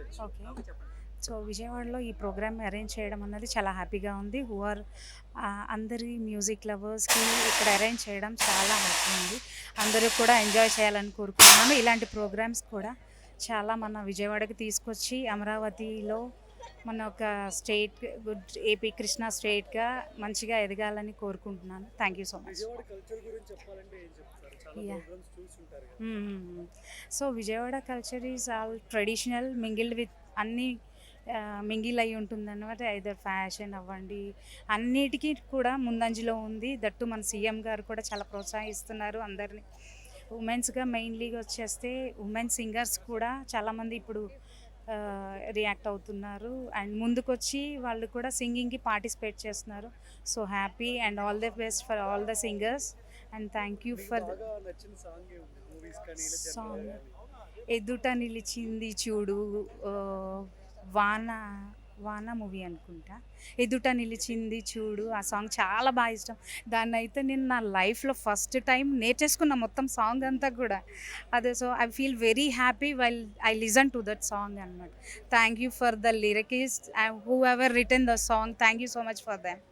Okay. So, విజయవాడలో ఈ programme arrange చేయడం అన్నది చాలా హ్యాపీగా ఉంది. అందరి మ్యూజిక్ లవర్స్‌కి ఇక్కడ అరేంజ్ చేయడం చాలా హ్యాపీ ఉంది. అందరూ కూడా ఎంజాయ్ చేయాలని కోరుకుంటున్నాను. ఇలాంటి ప్రోగ్రామ్స్ కూడా చాలా మన విజయవాడకి తీసుకొచ్చి అమరావతిలో మన ఒక స్టేట్ ఏపీ కృష్ణా స్టేట్‌గా మంచిగా ఎదగాలని కోరుకుంటున్నాను. Thank you so much. Vijayawada culture గురించి చెప్పాలంటే ఏం చెప్తారు? చాలా యాహ్! ప్రోగ్రామ్స్ చూసుంటారు కదా! So Vijayawada culture is all traditional mingled with అన్నీ మింగిల్ అయి ఉంటుందన్నమాట. ఐదర్ ఫ్యాషన్ అవ్వండి, అన్నిటికీ కూడా ముందంజలో ఉంది. దట్టు మన సీఎం గారు కూడా చాలా ప్రోత్సహిస్తున్నారు అందరినీ. ఉమెన్స్గా మెయిన్లీగా వచ్చేస్తే ఉమెన్ సింగర్స్ కూడా చాలామంది ఇప్పుడు రియాక్ట్ అవుతున్నారు అండ్ ముందుకొచ్చి వాళ్ళు కూడా సింగింగ్కి పార్టిసిపేట్ చేస్తున్నారు. So happy and all the best for all the singers and thank you మీకు ఫర్ బాగా నచ్చిన సాంగ్ ఏముంది? మూవీస్ కానీ ఇలా సాంగ్. జనరల్‌గా గాని? ఎదుట నిలిచింది చూడు, వాన వాన మూవీ అనుకుంటా. ఎదుట నిలిచింది చూడు ఆ సాంగ్ చాలా బాగా ఇష్టం. దాన్నైతే నేను నా లైఫ్లో ఫస్ట్ టైం నేర్చేసుకున్న మొత్తం సాంగ్ అంతా కూడా. అదే so I feel very happy while I listen to that song అనమాట. Thank you for the lyricist who ever written the song. Thank you so much for them.